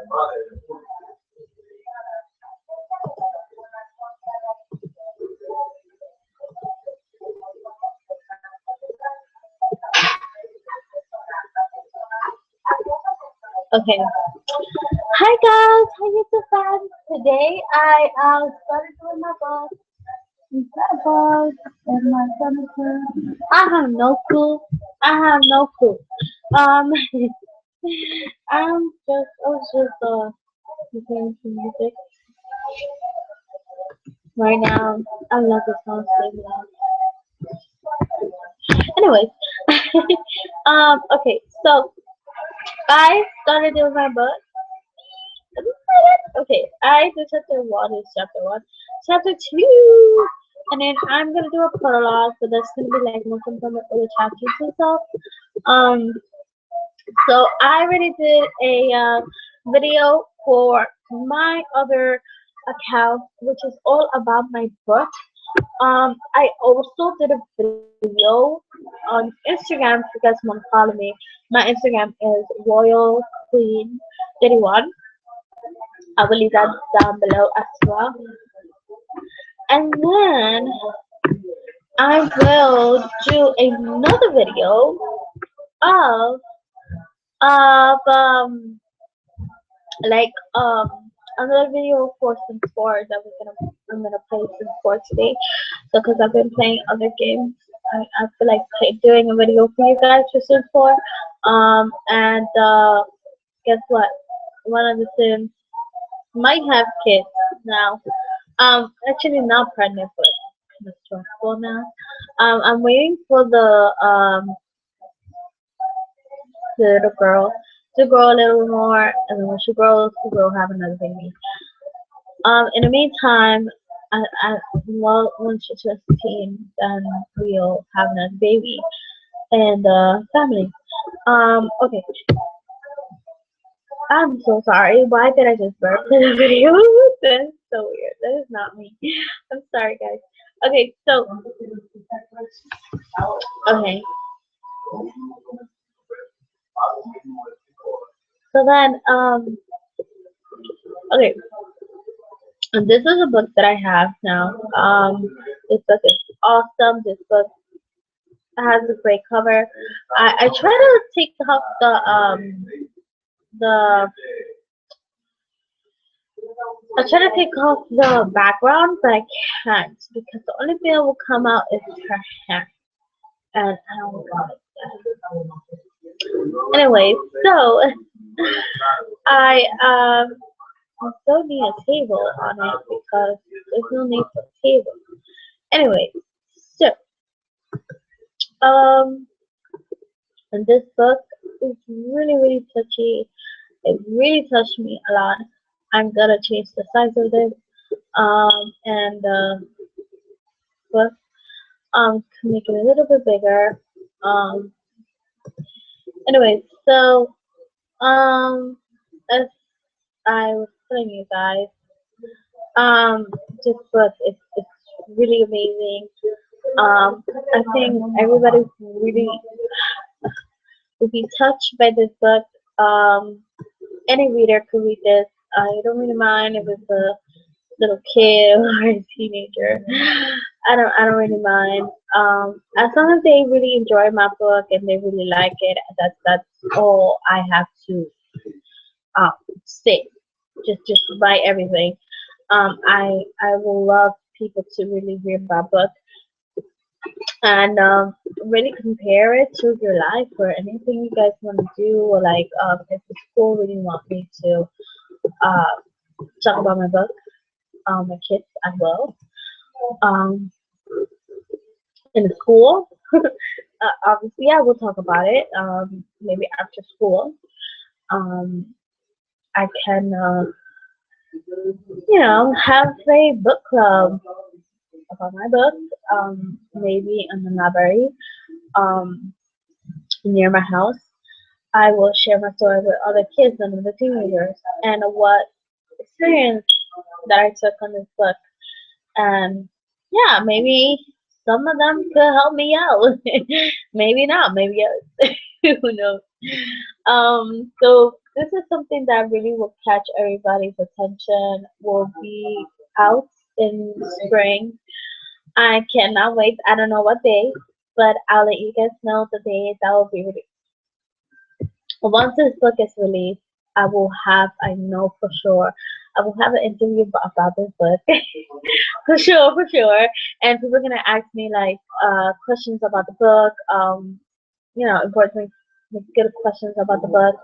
Okay. Hi guys, how you doing? Today I started doing my book. About and my furniture. I have no clue. I have no clue. Um, I was just listening to music right now. I love the song so much. Anyways, okay, so I started doing my book. Okay, I did chapter one is chapter one. Chapter two, and then I'm gonna do a prologue, but that's gonna be like more from the other chapters and stuff. Um, so I already did a video for my other account, which is all about my book. I also did a video on Instagram. If you guys want to follow me, my Instagram is Royal Queen 31. I will leave that down below as well. And then I will do another video of of like another video for some sports that I'm gonna play some sports today. So because I've been playing other games, I feel like doing a video for you guys for Sims 4. And guess what? One of the Sims might have kids now. Actually not pregnant, but kind of stressful now. I'm waiting for the little girl to grow a little more, and then when she grows, we'll have another baby. In the meantime, well, once she turns 18, then we'll have another baby and family. Okay. I'm so sorry. Why did I just burp in the video? That's so weird. That is not me. I'm sorry, guys. Okay, so okay, so then okay, and this is a book that I have now. This book is awesome. This book has a great cover. I try to take off the I try to take off the background, but I can't because the only thing that will come out is her hand, and I don't like that. Anyway, so I I still need a table on it because there's no need for a table. Anyway, so um, and this book is really touchy. It really touched me a lot. I'm gonna change the size of this and book to make it a little bit bigger. Um, anyway, so as I was telling you guys, this book is really amazing. I think everybody really will be touched by this book. Any reader could read this. I don't really mind if it's a little kid or a teenager. I don't really mind. As long as they really enjoy my book and they really like it, that's all I have to um say. Just write everything. I will love people to really read my book and really compare it to your life or anything you guys want to do, or like if the school really want me to uh, talk about my book, my kids as well. Um, in the school, obviously I will talk about it. Maybe after school, um, I can have a book club about my book. Maybe in the library um, near my house. I will share my story with other kids and other teenagers and what experience that I took on this book. And yeah, maybe some of them could help me out. Maybe not. Maybe yes. Who knows? So this is something that really will catch everybody's attention. Will be out in spring. I cannot wait. I don't know what day, but I'll let you guys know the day that will be released. Once this book is released, I will have, I know for sure, I will have an interview about this book. For sure, for sure. And people are gonna ask me like questions about the book, important good questions about the book.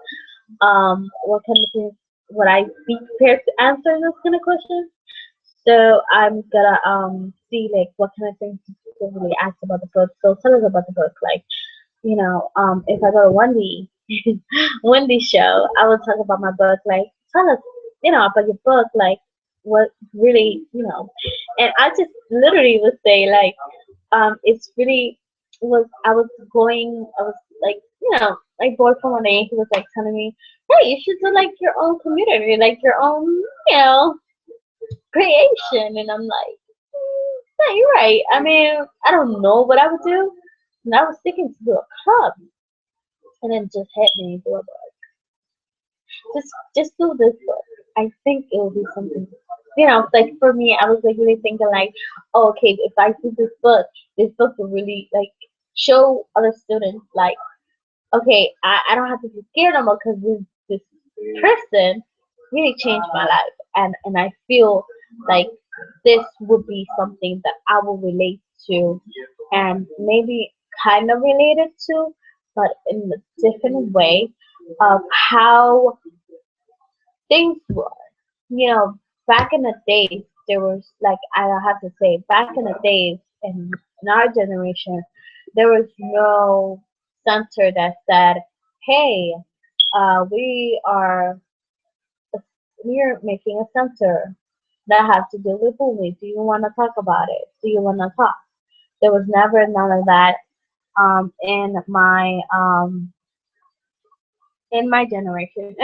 What kind of things would I be prepared to answer those kind of questions? So I'm gonna see like what kind of things people really ask about the book. So tell us about the book. Like, if I go to Wendy show, I will talk about my book. Like, tell us, about your book. Like, what really, and I just literally would say like, it's really was I was going, I was like, like boyfriend one day, he was like telling me, hey, you should do like your own community, like your own, you know, creation, and I'm like, yeah, you're right. I mean, I don't know what I would do, and I was thinking to do a club, and then just hit me do a book. Just do this book. I think it will be something. Like for me, I was like really thinking like, oh, okay, if I do this book will really like show other students like, okay, I don't have to be scared no more because this person really changed my life, and I feel like this would be something that I will relate to, and maybe kind of related to, but in a different way of how things were. Back in the days, there was like I have to say, back in the days in our generation, there was no center that said, "Hey, we are we're making a center that has to do with movies. Do you want to talk about it? Do you want to talk?" There was never none of that in my generation,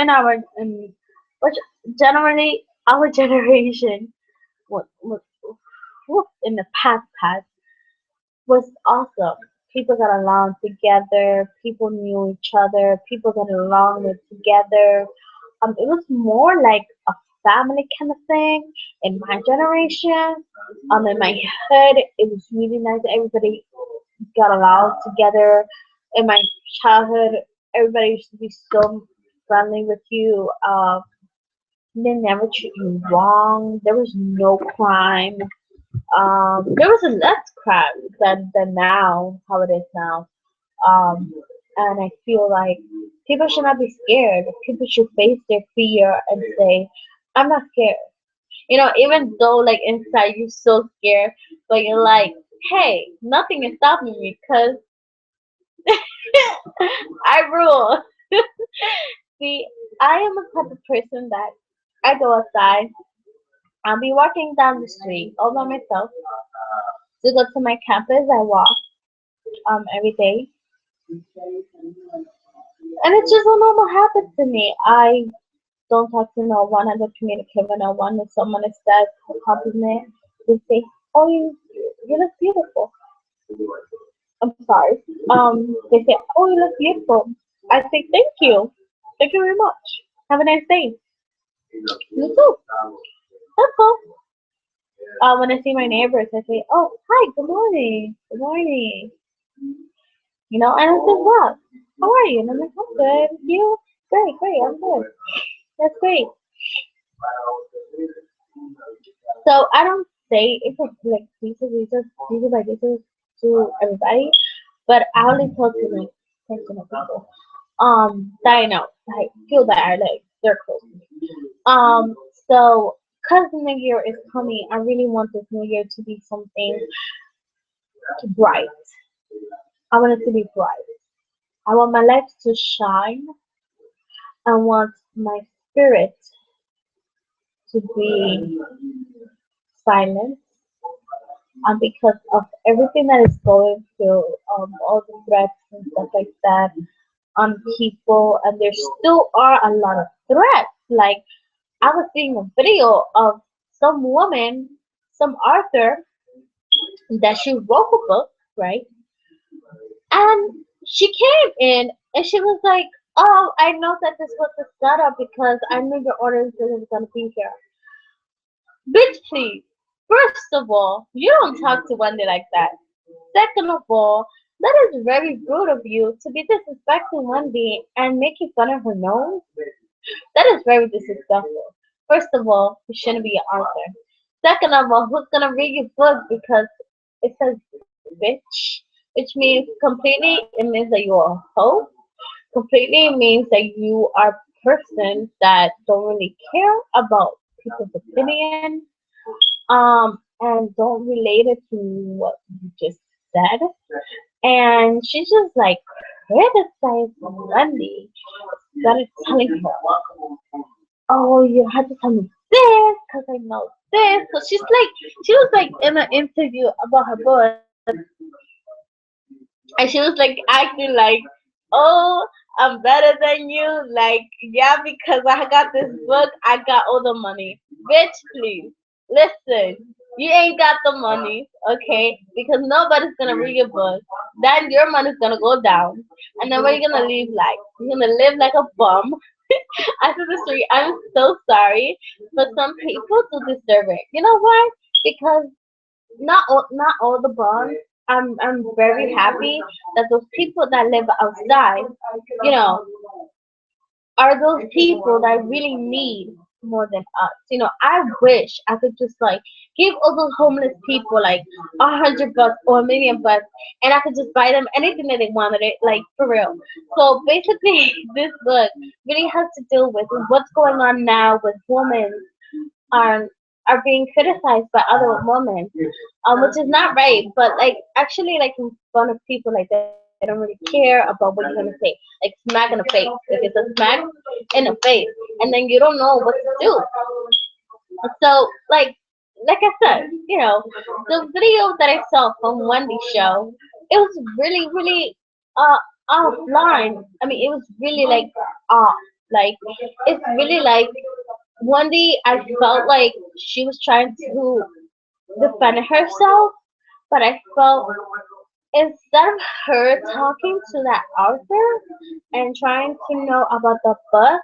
which generally our generation, what in the past was awesome. People got along together. People knew each other. People got along with together. It was more like a family kind of thing in my generation. In my hood, it was really nice. Everybody got along together. In my childhood, everybody used to be so friendly with you. They never treat you wrong. There was no crime. There was a less crime than now, how it is now. Um, and I feel like people should not be scared. People should face their fear and say, "I'm not scared." Even though like inside you're so scared, but you're like, "Hey, nothing is stopping me because I rule." See, I am a type of person that I go outside. I'll be walking down the street all by myself to go to my campus. I walk every day, and it's just a normal habit to me. I don't talk to no one. I don't communicate with no one. If someone is says a compliment, they say, "Oh, you look beautiful." I'm sorry. They say, "Oh, you look beautiful." I say, thank you very much. Have a nice day." You too. That's all. When I see my neighbors, I say, "Oh, hi, good morning, good morning." And I say, "Wow, how are you?" And I'm like, "I'm good. You? Great, great. I'm good. That's great." So I don't say it's like these are to everybody, but I only tell to like personal people. That I know, I feel that are like they're close to me. So because the new year is coming, I really want this new year to be something bright. I want it to be bright. I want my life to shine. I want my spirit to be silent. Because of everything that is going through, all the threats and stuff like that on people, and there still are a lot of threats. Like I was seeing a video of some woman, some author, that she wrote a book, right? And she came in and she was like, oh, I know that this was a setup because I knew your orders wasn't gonna be here. Bitch, please. First of all, you don't talk to Wendy like that. Second of all, that is very rude of you to be disrespecting Wendy and making fun of her nose. That is very disrespectful. First of all, you shouldn't be an author. Second of all, who's gonna read your book because it says bitch, which means completely it means that you're a hoe. Completely means that you are a person that don't really care about people's opinion, and don't relate it to what you just said. And she just like criticized Wendy, started telling her, "Oh, you had to tell me this because I know this." So she was like in an interview about her book, and she was like acting like, "Oh, I'm better than you." Like, yeah, because I got this book, I got all the money. Bitch, please listen. You ain't got the money, okay? Because nobody's gonna read your book. Then your money's gonna go down, and then what are you gonna live like? You're gonna live like a bum. After the story, I'm so sorry, but some people do deserve it. You know why? Because not all the bums. I'm very happy that those people that live outside, you know, are those people that really need more than us. I wish I could just like give all those homeless people like $100 or $1 million, and I could just buy them anything that they wanted it, like for real. So basically, this book really has to deal with what's going on now with women are are being criticized by other women, which is not right. But like actually, like in front of people, like they don't really care about what you're gonna say. Like smack in the face. Like it's a smack in the face, and then you don't know what to do. So like I said, the video that I saw from Wendy's show, it was really uh offline. I mean, it was really like off. Like it's really like Wendy. I felt like she was trying to defend herself, but I felt instead of her talking to that author and trying to know about the book,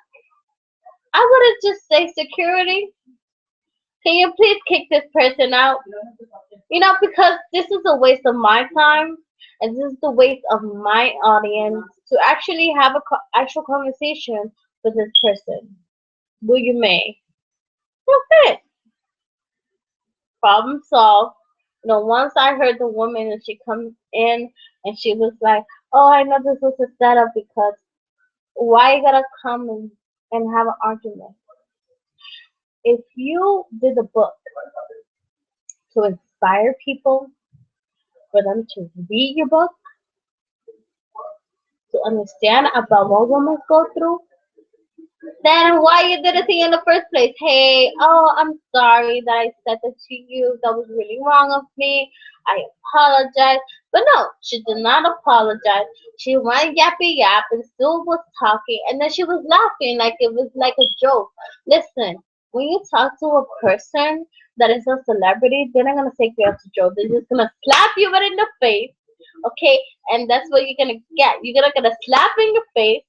I would have just say security. Can you please kick this person out? Because this is a waste of my time and this is the waste of my audience to actually have a actual conversation with this person. Will you may? That's it. Problem solved. Once I heard the woman and she comes in and she was like, "Oh, I know this was a setup because why you gotta come and have an argument? If you did a book to inspire people for them to read your book, to understand about what women go through, then why you did it in the first place? Hey, oh, I'm sorry that I said that to you. That was really wrong of me. I apologize." But no, she did not apologize. She went yappy yap and still was talking, and then she was laughing like it was like a joke. Listen, when you talk to a person that is a celebrity, they're not gonna take you as a joke. They're just gonna slap you right in the face, okay? And that's what you're gonna get. You're gonna get a slap in your face,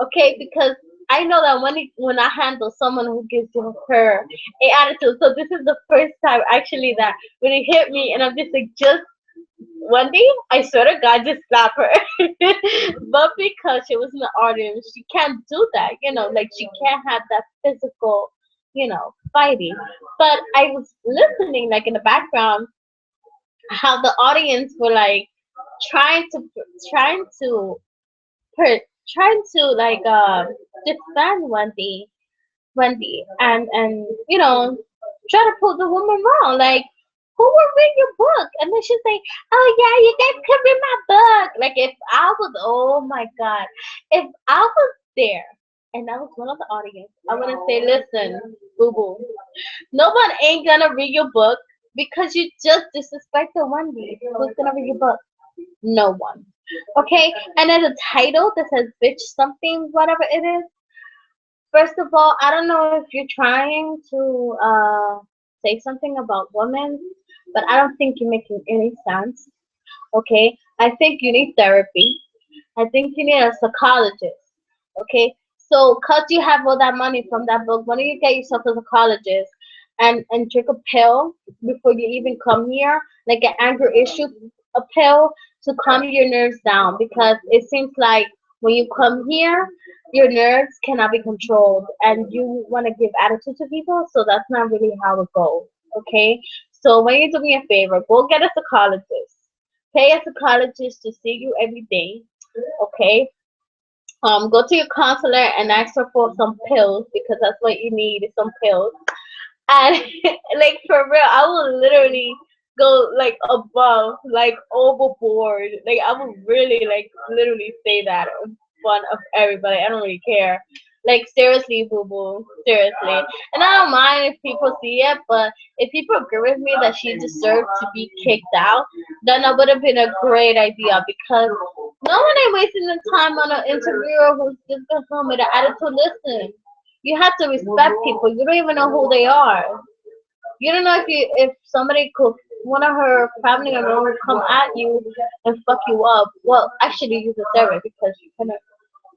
okay? Because I know that when I handle someone who gives her a attitude, so this is the first time actually that when it hit me, and I'm just like, just Wendy, I swear to God, just slap her. But because she was in the audience, she can't do that, like she can't have that physical, fighting. But I was listening, like in the background, how the audience were like trying to trying to per trying to like defend Wendy, and try to prove the woman wrong. Like, who will read your book? And then she's like, "Oh yeah, you guys can read my book." Like if I was, oh my God, if I was there and I was one of the audience, I wouldn't say, "Listen, boo boo, no one ain't gonna read your book because you just disrespected Wendy. Who's gonna read your book? No one." Okay, and then the title that says "bitch" something, whatever it is. First of all, I don't know if you're trying to say something about women, but I don't think you're making any sense. Okay, I think you need therapy. I think you need a psychologist. Okay, so cause you have all that money from that book, why don't you get yourself to the colleges and drink a pill before you even come here, like an anger issue a pill to calm your nerves down, because it seems like when you come here, your nerves cannot be controlled and you want to give attitude to people, so that's not really how it goes. Okay, so when you do me a favor, go get a psychologist, pay a psychologist to see you every day. Okay, go to your counselor and ask her for some pills, because that's what you need is some pills. And like for real, I will literally go like above, like overboard. Like I will really like literally say that in front of everybody. I don't really care. Like seriously, boo boo, seriously. And I don't mind if people see it, but if people agree with me that she deserved to be kicked out, then that would have been a great idea, because no one ain't wasting the time on an interviewer who's just gonna come with an attitude. Listen, you have to respect people. You don't even know who they are. You don't know if somebody could, one of her family members will come at you and fuck you up. Well, actually, you deserve it because you kind of,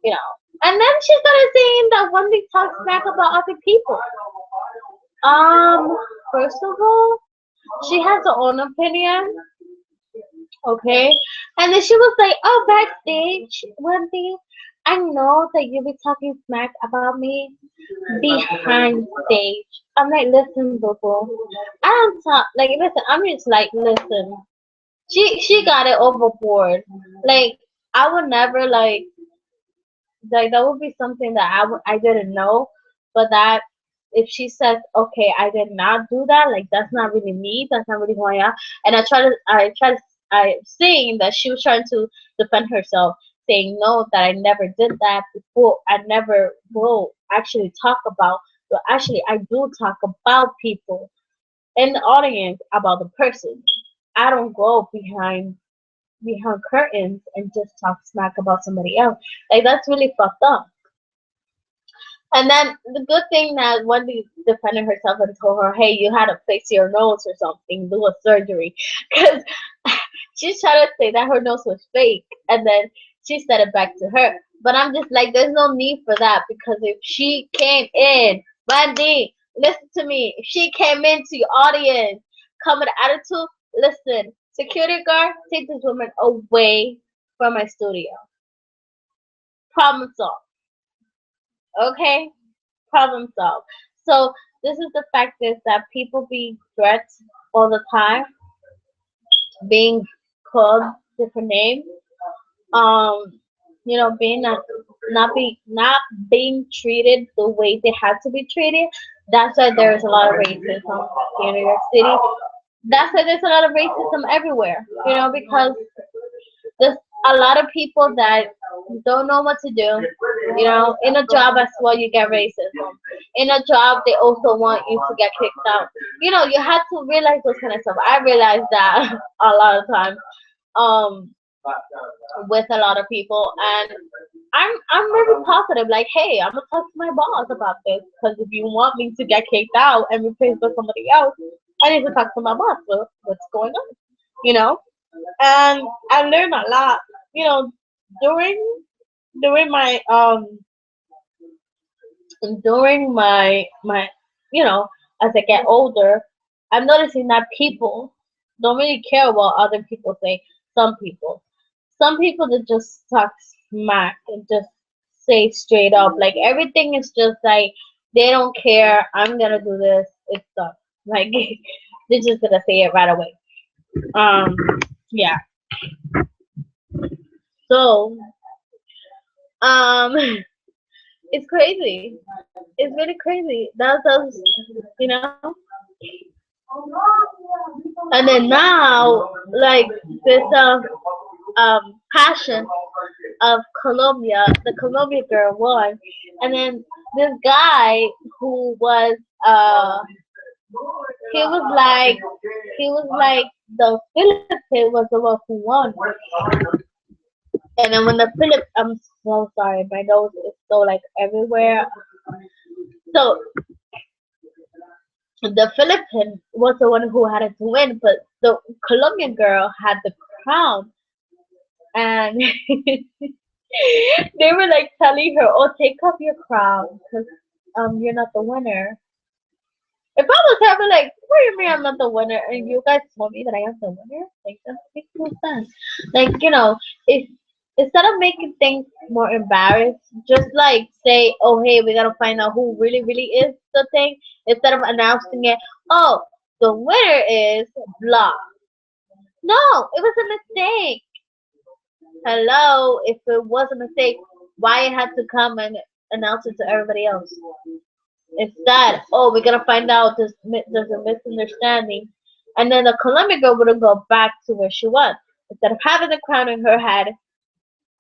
you know. And then she started saying that one thing talks smack about other people. Um, First of all, she has her own opinion, okay? And then she was like, "Oh, backstage, Wendy, I know that you be talking smack about me behind stage." I'm like, "Listen, boo boo, I don't talk like listen. I'm just like, listen." She got it overboard. Like I would never like that would be something that I didn't know, but that if she says, okay, I did not do that, like that's not really me, that's not really who I am. And I saying that she was trying to defend herself, saying no, that I never did that before. I never will actually talk about, but actually I do talk about people in the audience, about the person. I don't go behind curtains and just talk smack about somebody else. Like that's really fucked up. And then the good thing that Wendy defended herself and told her, "Hey, you had to fix your nose or something, do a surgery," because she's trying to say that her nose was fake, and then she said it back to her. But I'm just like, there's no need for that, because if she came in, Wendy, listen to me. If she came into your audience, come with attitude, listen, security guard, take this woman away from my studio. Problem solved. Okay? Problem solved. So this is the fact is that people be threats all the time, being called different names, um, being not being treated the way they had to be treated. That's why there's a lot of racism in New York City. That's why there's a lot of racism everywhere. Because there's a lot of people that don't know what to do. In a job as well, you get racism. In a job, they also want you to get kicked out. You have to realize those kind of stuff. I realize that a lot of times, um, with a lot of people, and I'm very positive. Like, hey, I'm gonna talk to my boss about this, because if you want me to get kicked out and replaced by somebody else, I need to talk to my boss. What's going on? You know and I learned a lot. During during my during my as I get older, I'm noticing that people don't really care what other people say. Some people that just talk smack and just say straight up, like everything is just like they don't care. I'm gonna do this. It's done. Like they're just gonna say it right away. Um, yeah. So it's crazy. It's really crazy. That's you know. And then now, like this passion of Colombia, the Colombia girl won, and then this guy who was he was like the Philippine was the one who won. And then when the Philip, I'm so sorry, my nose is so like everywhere. So the Philippine was the one who had it to win, but the Colombian girl had the crown, and They were like telling her, "Oh, take off your crown, because you're not the winner." If I was having like, what do you mean I'm not the winner? And you guys told me that I am the winner? Like, that makes no sense. Like, if instead of making things more embarrassed, just like say, oh, hey, we gotta find out who really, really is the thing, instead of announcing it, oh, the winner is blah. No, it was a mistake. Hello, if it was a mistake, why it had to come and announce it to everybody else? Instead, oh, we're gonna find out there's a misunderstanding, and then the Colombian girl wouldn't go back to where she was instead of having the crown in her head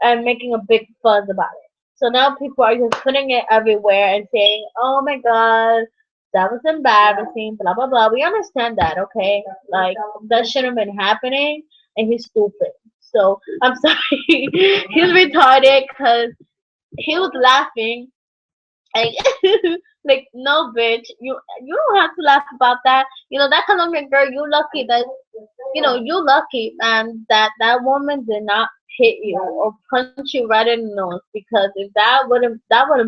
and making a big fuzz about it. So now people are just putting it everywhere and saying, "Oh my God, that was embarrassing." Blah blah blah. We understand that, okay? Like that shouldn't have been happening, and he's stupid. So I'm sorry, he's retarded because he was laughing like, like no, bitch, you don't have to laugh about that. That Colombian girl, you lucky that you lucky, and that woman did not hit you or punch you right in the nose, because if that would have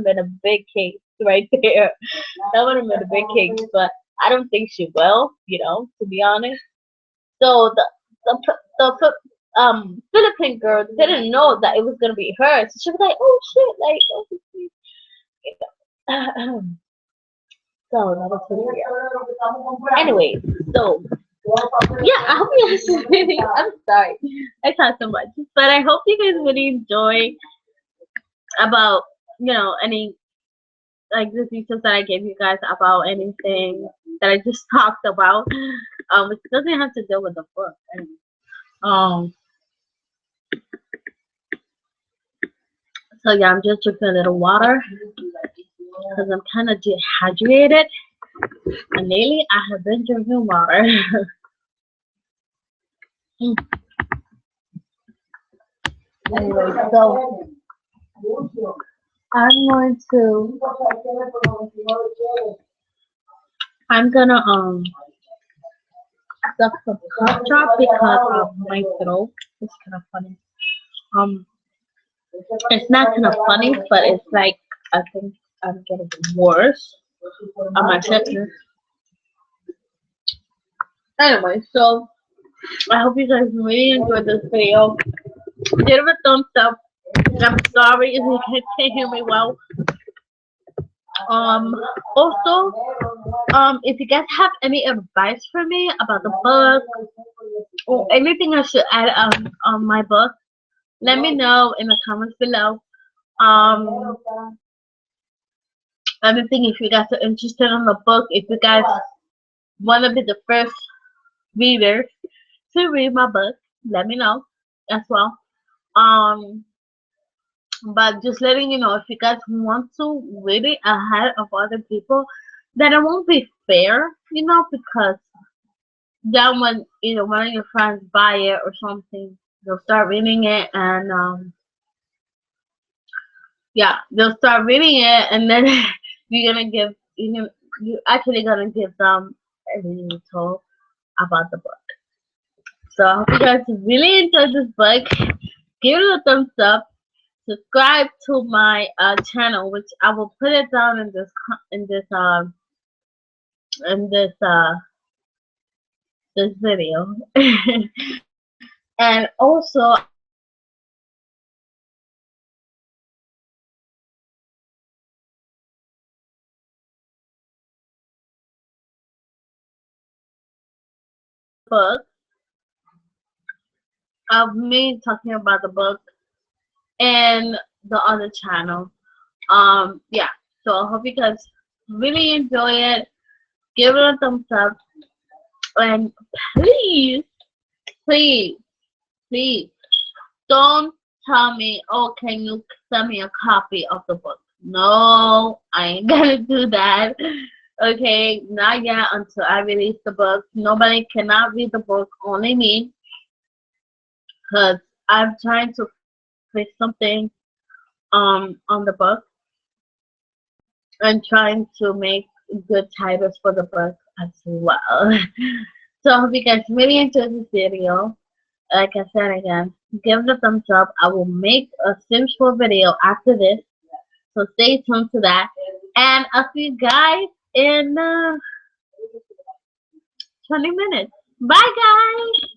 been a big case right there. That would have been a big case, but I don't think she will. To be honest. So the Philippine girl didn't know that it was gonna be her, so she was like, oh shit, like, oh, so that was really weird. Anyway, so yeah, I hope you guys really. I'm sorry, I talk so much, but I hope you guys really enjoy about any like the details that I gave you guys about anything that I just talked about. It doesn't have to deal with the book. Anyway. Um. So yeah, I'm just drinking a little water because I'm kind of dehydrated. And lately, I have been drinking water. Anyway, so I'm going to, I'm gonna suck some cough drop because of my throat. It's kind of funny. Um, it's not kind of funny, but it's like I think I'm getting worse on my sickness. Anyway, so I hope you guys really enjoyed this video. Give it a thumbs up. I'm sorry if you can't hear me well. Um, Also, if you guys have any advice for me about the book or anything I should add on my book, let me know in the comments below. Um, Anything, if you guys are interested in the book, if you guys want to be the first readers to read my book, let me know as well. Um, but just letting you know, if you guys want to read it ahead of other people, then it won't be fair, because then when one of your friends buy it or something, they'll start reading it, and yeah, they'll start reading it, and then you're actually gonna give them a little about the book. So I hope you guys really enjoyed this book. Give it a thumbs up. Subscribe to my channel, which I will put it down in this video. And also, I will put the book of me talking about the book and the other channel. Yeah. So I hope you guys really enjoy it. Give it a thumbs up, and please, please, please don't tell me, oh, can you send me a copy of the book? No, I ain't gonna do that. Okay, not yet until I release the book. Nobody cannot read the book, only me, because I'm trying to fix something on the book and trying to make good titles for the book as well. So I hope you guys really enjoyed this video. like I said again, give it a thumbs up. I will make a Sims 4 video after this, so stay tuned to that. And I'll see you guys in 20 minutes. Bye, guys!